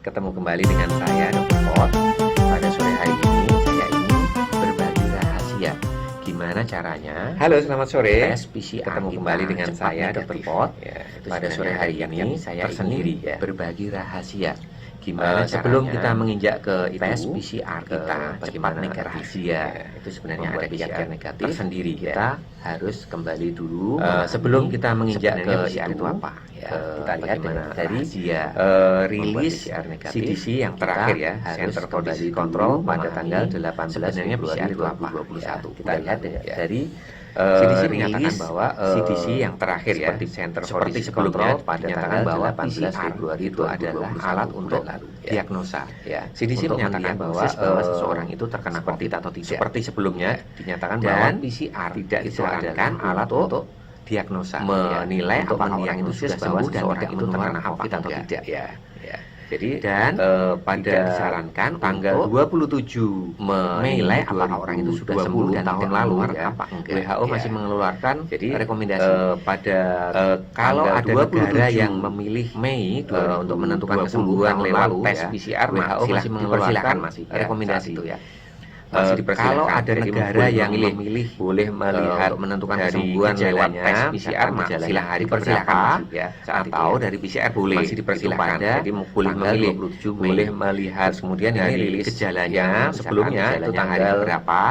Ketemu kembali dengan saya, Dr. Pot. Pada sore hari ini, saya ingin berbagi rahasia. Gimana caranya? Halo, selamat sore. Tes PCR ketemu kembali dengan saya, Dr. Pot. Pada sore hari ini, saya sendiri berbagi rahasia. Gimana sebelum kita menginjak ke tes PCR kita, bagaimana rahasia itu sebenarnya ada PCR negatif tersendiri. Kita harus kembali dulu sebelum kita menginjak ke PCR itu apa. Kita lihat dari rilis CDC yang terakhir ya, Center for Disease Control pada tanggal 18 sebenarnya PCR itu apa 2021. Kita lihat dari CDC menyatakan bahwa CDC yang terakhir ya, Center for Disease Control pada tanggal bahwa PCR itu adalah alat untuk diagnosa. CDC menyatakan bahwa seseorang itu terkena COVID atau tidak. Seperti sebelumnya dinyatakan bahwa PCR tidak disarankan alat untuk diagnosa, menilai apakah orang itu sudah sembuh dan orang itu terkena COVID atau tidak. Jadi pada disarankan tanggal 27 menilai apakah orang itu sudah sembuh dan tahun lalu apa enggak. WHO masih mengeluarkan rekomendasi pada kalau ada negara yang memilih Mei untuk menentukan kesembuhan lewat tes PCR, WHO masih mengeluarkan rekomendasi itu ya. Kalau ada negara yang memilih boleh melihat menentukan kesembuhan lewat tes PCR, silahkan dipersilakan ya. Atau dari PCR boleh masih dipersilakan. Jadi boleh memilih, boleh melihat kemudian ini rilis gejalanya sebelumnya itu tanggal berapa,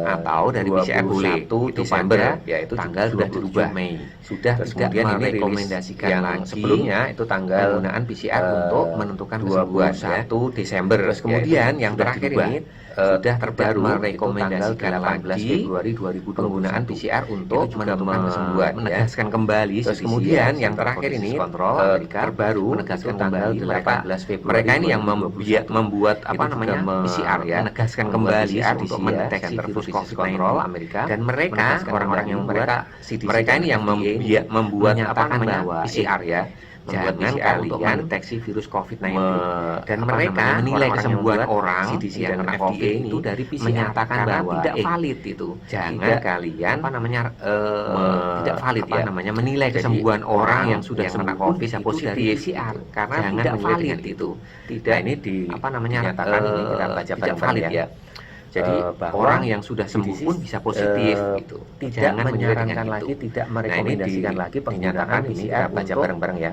atau dari PCR boleh itu Desember ya, itu tanggal sudah dirubah Mei. Sudah kemudian ini rekomendasikan yang sebelumnya itu tanggal penggunaan PCR untuk menentukan kesembuhan 1 Desember. Terus kemudian yang terakhir ini sudah terbaru merekomendasikan 18 Februari 2020 penggunaan PCR untuk menentukan kesembuhan, menegaskan kembali. Terus kemudian yang terakhir ini terbaru menegaskan kembali 18 Februari mereka ini yang membuat apa namanya PCR ya, menegaskan kembali untuk mendeteksi virus COVID-19 Amerika, dan mereka orang-orang yang mereka ini yang membuat apa namanya PCR ya, jangan kalian mendeteksi virus COVID-19 dan mereka menilai kesembuhan orang yang kena COVID itu dari PCR menyatakan bahwa tidak valid itu. Jangan kalian apa namanya tidak valid ya, namanya menilai kesembuhan orang yang sudah kena COVID positif dari PCR karena tidak valid itu. Tidak ini di apa namanya menyatakan ini kita baca tidak valid ya. Jadi orang yang sudah sembuh pun bisa positif gitu. Tidak menyarankan lagi, tidak merekomendasikan lagi penggunaan PCR baca bareng-bareng ya.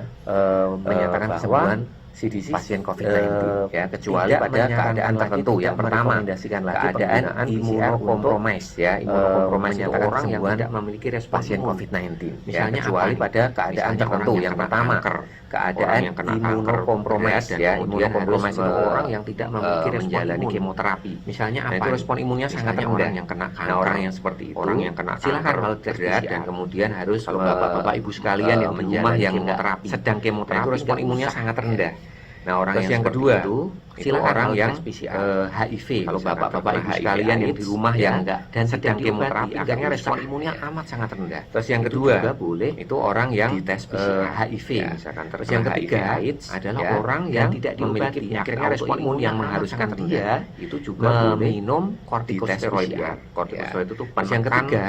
Menyatakan kesembuhan CDC pasien COVID-19 ya, kecuali pada keadaan tertentu. Yang pertama, keadaan imunokompromis ya, imunokompromis itu orang yang tidak memiliki respon pasien COVID-19. Misalnya kecuali pada keadaan tertentu. Yang pertama, keadaan imunokompromis ya, imunokompromis itu orang yang tidak memiliki respon menjalani kemoterapi. Misalnya apa? Itu respon imunnya sangat rendah. Orang yang kena kanker, orang yang seperti itu, orang yang kena silakan hal berat dan kemudian harus kalau bapak-bapak ibu sekalian yang di rumah yang kemoterapi, sedang kemoterapi, itu respon imunnya sangat rendah. Nah, orang yang kedua itu orang yang HIV. Kalau bapak-bapak ibu sekalian yang di rumah yang enggak dan sedang kemoterapi, akhirnya respon imunnya amat sangat rendah. Terus yang kedua boleh itu orang yang dites HIV misalkan. Terus yang ketiga adalah orang yang tidak memiliki akhirnya respon imun yang mengharuskan dia itu juga minum kortikosteroid ya. Kortikosteroid itu yang ketiga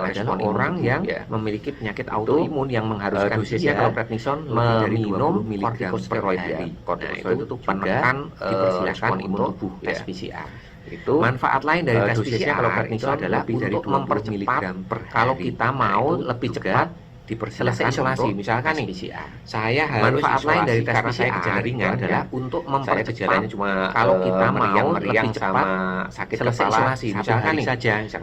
adalah orang yang memiliki penyakit autoimun yang mengharuskan dia kalau prednison meminum kortikosteroid ya. Kortikosteroid itu penekan respon imun tubuh tes PCR. Itu manfaat lain dari tes PCR kalau prednison adalah untuk mempercepat kalau kita mau lebih cepat selesai isolasi. Misalkan nih, saya harus manfaat lain dari tes PCR gejala ringan adalah untuk mempercepat kalau kita mau lebih cepat sakit selesai isolasi. Misalkan nih,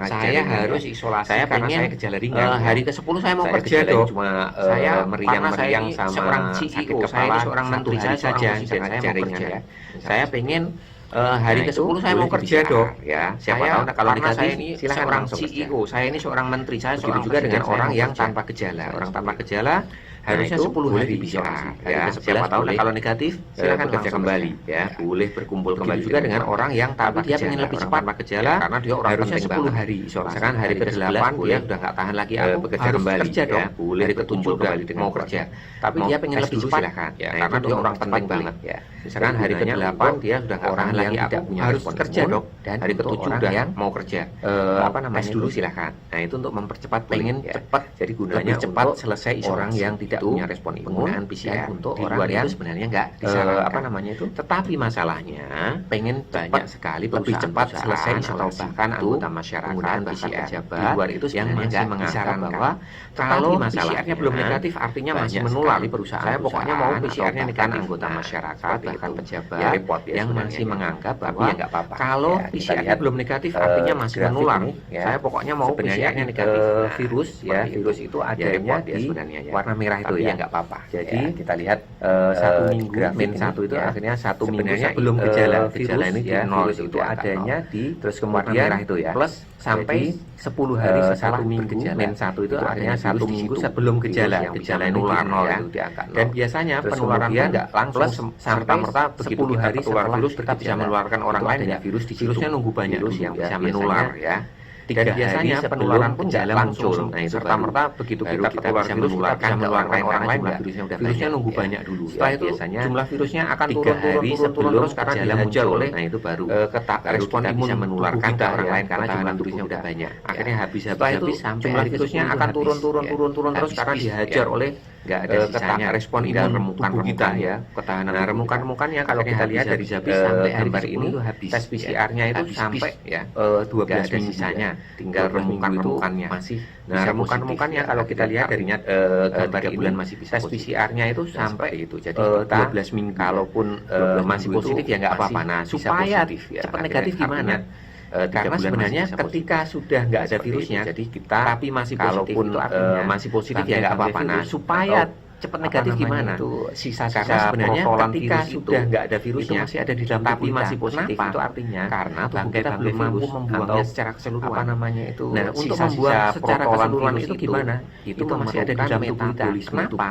saya harus isolasi karena saya gejala ringan. Hari ke-10 saya mau kerja dong. Saya meriang-meriang sama seorang CEO, saya ini seorang menteri saya saja, saya mau kerja. Saya pengen hari ke-10 saya mau kerja dok ya, siapa tahu kalau negatif ini seorang CEO, saya ini seorang menteri, saya begitu juga dengan orang yang tanpa gejala. Orang tanpa gejala harusnya 10 hari bisa ya, siapa tahu kalau negatif silakan kerja kembali ya, boleh berkumpul kembali juga dengan orang yang tanpa dia pengen lebih cepat tanpa gejala karena dia orang harusnya 10 hari isolasi. Misalkan hari ke-8 dia sudah nggak tahan lagi, aku bekerja kembali kerja dong, boleh ke-7 kembali mau kerja, tapi dia pengen lebih cepat ya, karena dia orang penting banget ya. Misalkan hari ke-8 dia sudah nggak tahan lagi, tidak punya harus kerja dok, dan hari ke-7 udah yang mau kerja apa namanya tes dulu silahkan. Nah itu untuk mempercepat, pengen cepat, jadi gunanya cepat selesai orang yang tidak tidak punya respon imun PCR untuk orang yang sebenarnya nggak disarankan. Tetapi masalahnya pengen banyak sekali lebih cepat selesai atau bahkan anggota masyarakat PCR di luar itu yang masih menganggap bahwa kalau PCR-nya belum negatif artinya masih menular. Saya pokoknya mau PCR-nya negatif. Anggota masyarakat bahkan pejabat yang masih menganggap bahwa kalau PCR-nya belum negatif artinya masih menular. Saya pokoknya mau PCR-nya negatif. Virus itu adanya di warna merah itu ya nggak apa-apa. Jadi kita lihat 1 minggu -1 itu akhirnya 1 minggu belum gejala ini ya, virus itu adanya di terus kemudian merah itu ya plus sampai 10 hari setelah 1 minggu -1 itu akhirnya 1 minggu sebelum gejala nular ya. Dan biasanya penularan nggak langsung serta-merta begitu 10 hari setelah virus kita bisa menularkan orang lain ya. Virusnya nunggu banyak yang bisa menular ya. Dan biasanya penularan pun nggak langsung. Nah, itu serta-merta begitu kita bisa menularkan orang lain virusnya nunggu banyak dulu. Setelah itu jumlah virusnya akan turun terus karena dihajar oleh respon imun bisa menularkan ke orang lain karena jumlah virusnya udah banyak. Akhirnya habis sampai jumlah virusnya akan turun terus karena dihajar oleh nggak ada sisanya respon imun tubuh kita ya, ketahanan remukan-remukannya kalau kita lihat dari sampai gambar ini tes PCR-nya itu sampai ya 12 minggu sisanya tinggal remukan-remukannya masih. Nah, remukan-remukannya kalau kita lihat dari gambar ini masih bisa tes PCR-nya itu sampai itu jadi 12 minggu. Kalaupun masih positif ya nggak apa-apa. Nah, supaya cepat negatif gimana? Karena sebenarnya ketika sudah nggak ada virusnya, jadi kita tapi masih positif, kalaupun masih positif ya nggak apa-apa. Nah, supaya cepat negatif gimana? Itu sisa-sisa sebenarnya ketika sudah nggak ada virusnya masih ada di dalam tapi masih positif. Itu artinya karena tubuh kita belum mampu membuangnya secara keseluruhan. Nah, untuk membuang secara keseluruhan itu gimana? Itu masih ada di dalam tubuh kita. Kenapa?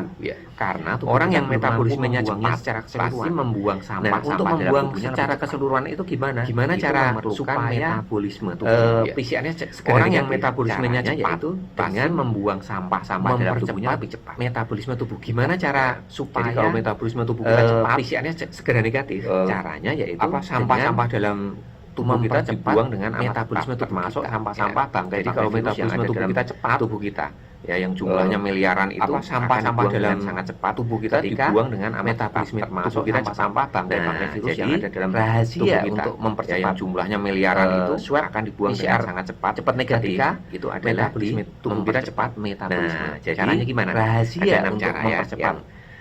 Karena orang yang metabolismenya cepat secara keseluruhan membuang sampah. Nah, untuk membuang secara keseluruhan itu gimana? Gimana cara supaya metabolisme tubuh PCR-nya orang yang metabolismenya cepat dengan membuang sampah-sampah dalam tubuhnya lebih cepat. Metabolisme tubuh gimana cara supaya kalau metabolisme tubuh kita cepat PCR-nya segera negatif? Caranya yaitu sampah-sampah dalam tubuh kita dibuang dengan metabolisme termasuk sampah-sampah bangkai. Jadi kalau metabolisme tubuh kita cepat, tubuh kita ya yang jumlahnya miliaran itu sampah-sampah dalam sangat cepat tubuh kita dibuang dengan metabolisme termasuk kita sampah bangkai virus yang ada dalam rahasia untuk mempercepat yang jumlahnya miliaran itu akan dibuang dengan sangat cepat negatif itu adalah metabolisme tubuh kita cepat metabolisme. Jadi caranya gimana? Rahasia untuk mempercepat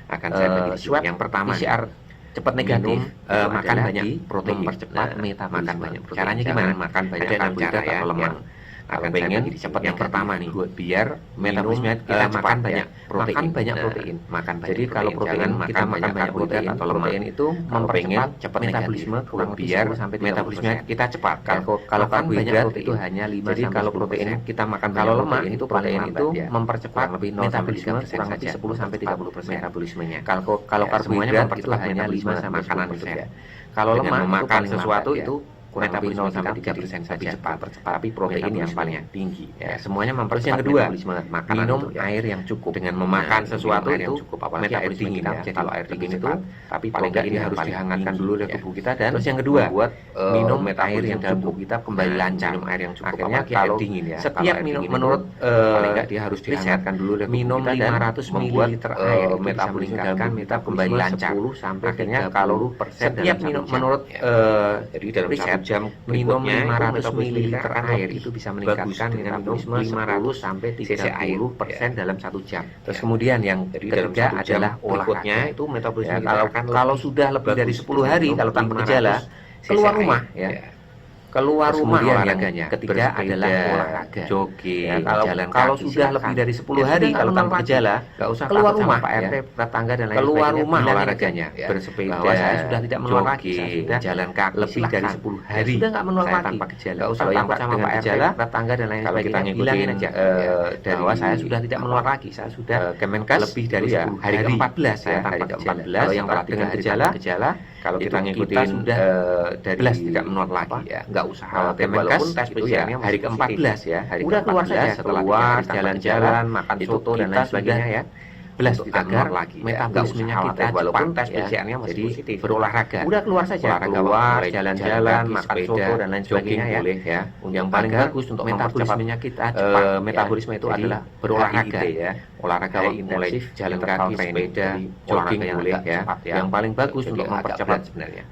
akan saya bagi yang pertama PCR cepat negatif makan banyak protein mempercepat makan banyak protein. Caranya gimana? Makan banyak cara ya lemak akan pengen cepat yang pertama nih biar metabolisme kita makan banyak protein jadi kalau protein kita makan banyak protein atau lemak itu mempercepat cepat metabolisme biar metabolisme kita cepat. Kalau karbohidrat itu hanya 5 jadi kalau protein kita makan kalau lemak itu protein itu mempercepat metabolisme kurang lebih 10 sampai 30% metabolismenya. Kalau karbohidrat itu hanya 5 sampai 10%. Kalau lemak makan sesuatu itu kurang lebih 0 sampai 3% saja cepat, tapi protein yang paling tinggi. Ya, semuanya mempercepat. Yang kedua, minum air yang cukup. Dengan memakan sesuatu itu apalagi air dingin ya. Jadi kalau air dingin itu, tapi paling nggak ini harus dihangatkan dulu oleh tubuh kita. Dan terus yang kedua, minum air yang dalam tubuh kita kembali lancar. Minum air yang cukup. Akhirnya kalau dingin ya. Setiap minum menurut paling nggak dia harus dihangatkan dulu oleh tubuh kita dan 500 ml air metabolisme dalam kita kembali lancar. Akhirnya kalau setiap minum menurut jadi dalam riset jam minum 500 ml air itu bisa meningkatkan metabolisme 500 sampai 30% dalam 1 jam. Terus kemudian yang ketiga adalah olahraga. Itu metabolisme kalau sudah lebih dari 10 hari kalau tanpa gejala keluar rumah ya. Keluar rumah olahraganya. Ketiga adalah olahraga, jogging, jalan kaki. Kalau sudah lebih dari 10 hari kalau tanpa gejala, nggak usah keluar rumah, Pak RT, tetangga dan lain-lain. Keluar rumah olahraganya, bersepeda, saya sudah tidak menolak lagi, saya sudah jalan kaki lebih dari 10 hari. Sudah nggak menolak lagi, tanpa gejala. Nggak usah tanpa sama Pak RT, tetangga dan lain-lain. Kalau kita ngikutin aja, bahwa saya sudah tidak menolak lagi, saya sudah Kemenkes lebih dari 10 hari ke-14 ya, hari ke-14 yang dengan gejala. Kalau kita ngikutin dari tidak menolak lagi ya, nggak usah khawatir walaupun tes PCR-nya hari ke-14 ya, hari udah keluar saja setelah jalan-jalan, makan soto dan lain sebagainya ya. belas untuk agar lagi metabolismenya kita walaupun cepat, tes PCR-nya masih jadi positif. berolahraga, Udah keluar saja, keluar, jalan-jalan, kaki, makan sepeda, soto dan lain jogging sebagainya boleh ya. Yang paling Agar bagus untuk metabolismenya kita cepat, cepat, metabolisme itu jadi adalah berolahraga HIIT ya. olahraga High mulai intensif jalan interval kaki, training. sepeda, Jadi, jogging olahraga yang boleh agak ya. cepat ya. Yang paling bagus Jadi untuk agak mempercepat berat sebenarnya.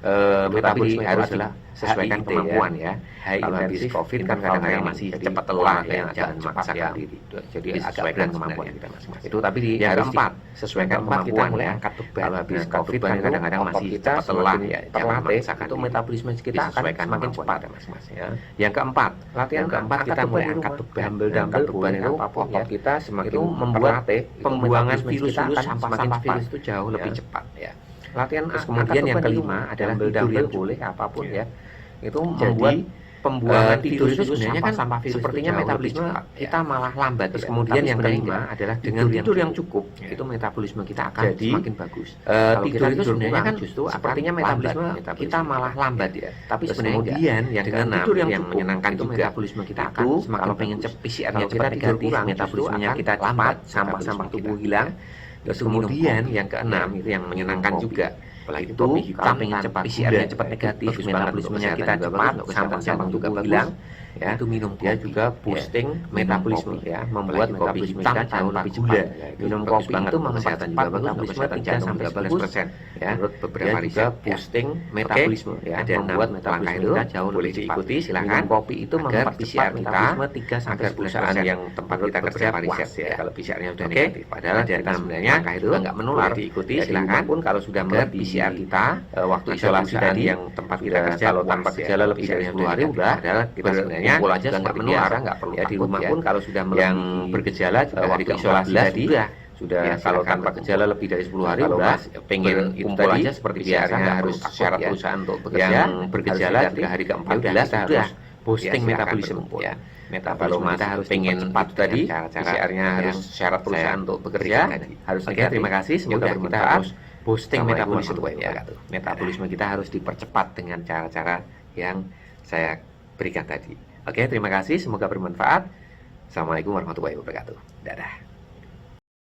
metabolisme itu harus adalah sesuaikan HIIT kemampuan ya. High Kalau habis intensif COVID kan interval kadang-kadang training. masih Jadi cepat lelah ya, yang jangan cepat memaksakan ya. diri. Jadi agak Disesuaikan berat kemampuan sebenarnya. kita masing-masing. Itu tapi Yang harus keempat, sesuaikan kita kemampuan mulai ya. angkat beban. Kalau habis Nah, COVID beban kan itu kadang-kadang otot masih kita cepat semakin lelah ya, jangan terlatih, memaksakan itu diri. metabolisme kita akan Disesuaikan semakin kemampuan cepat kita masing-masing ya. Yang keempat, Latihan keempat kita mulai angkat beban. Dumbbell beban itu apapun ya. kita semakin Itu membuat terlatih, pembuangan metabolisme virus kita dulu akan sampah-sampah semakin virus itu jauh ya. lebih cepat ya. Latihan Terus kemudian kemudian yang yang kelima kelima adalah dumbbell tidur yang boleh cukup. apapun Ya. ya. Itu Jadi, membuat pembuangan tidur itu virus sebenarnya kan sampah virus sepertinya itu jauh metabolisme lebih cepat, kita ya. malah lambat. Terus Ya. kemudian Tapi yang sebenarnya kelima adalah dengan tidur yang cukup, ya. itu metabolisme kita akan Jadi, semakin bagus. Kalau Tidur kita itu sebenarnya kurang, kan justru akan sepertinya lambat metabolisme metabolisme kita malah kita. lambat ya. Tapi Terus sebenarnya kemudian yang dengan keenam, tidur yang yang cukup, menyenangkan itu juga. metabolisme kita akan Itu semakin kalau pengen bagus. PCR-nya Kalau cepat kita tidur negatif, kurang, metabolismenya justru kita akan lambat, lambat, sampah-sampah sampah-sampah tubuh tubuh hilang. Terus Kemudian kemudian yang keenam ya, itu yang menyenangkan kopi. juga. Apalagi Itu kopi kita hitam pengen tanpa cepat gula, PCR-nya cepat itu negatif, bagus banget metabolismenya untuk kita kesehatan juga cepat, bagus, untuk sampah-sampah kesehatan tubuh juga hilang. ya. Itu minum Dia kopi. juga Ya. boosting metabolisme kopi. ya, membuat Apalagi kopi metabolisme hitam kita jauh tanpa lebih gula. cepat. Ya, Minum bagus kopi banget itu untuk kesehatan mempercepat juga bagus, untuk metabolisme kesehatan 3 jantung sampai juga 11% ya. menurut beberapa Dia riset juga ya. boosting metabolisme ya, Ada membuat 6 metabolisme langkah itu kita jauh boleh lebih cepat. diikuti, silakan. Minum kopi itu Agar mempercepat PCR kita metabolisme 3 sampai agar 11%. perusahaan yang tempat kita kerja beberapa puas riset ya, kalau PCR-nya udah Oke. negatif. Padahal Ada kita 6 sebenarnya langkah itu juga nggak menular. boleh diikuti, Ya, di silakan. rumah pun kalau sudah Agar melebihi PCR kita waktu ada isolasi perusahaan tadi yang tempat kita sudah kerja kalau puas tanpa ya. gejala lebih dari PCR-nya 10 hari negatif. udah Padahal kita sebenarnya berkumpul aja juga nggak seperti menular. biasa, nggak perlu Ya, di takut rumah ya. pun kalau sudah Yang melebihi bergejala juga waktu hari isolasi ke-14 tadi sudah ya, kalau silakan tanpa berkumpul. gejala lebih dari 10 hari Kalau udah pengen kumpul tadi, aja seperti PCR-nya biasa, nggak harus perlu takut syarat ya. perusahaan untuk bekerja, Yang harus bergejala negatif. juga hari Ya ke-14 udah, kita kita harus harus boosting silakan metabolisme berkumpul. ya. Kalau Metabolisme masih kita harus pengen dipercepat itu tadi, cara-cara PCR-nya yang harus syarat perusahaan saya untuk bekerja, berikan tadi. harus Oke, negatif. terima kasih, semoga Ya udah, kita bermanfaat. harus boosting Assalamualaikum metabolisme warahmatullahi ya. wabarakatuh. Metabolisme kita harus dipercepat dengan cara-cara yang saya berikan tadi. Oke, terima kasih, semoga bermanfaat. Assalamualaikum warahmatullahi wabarakatuh. Dadah.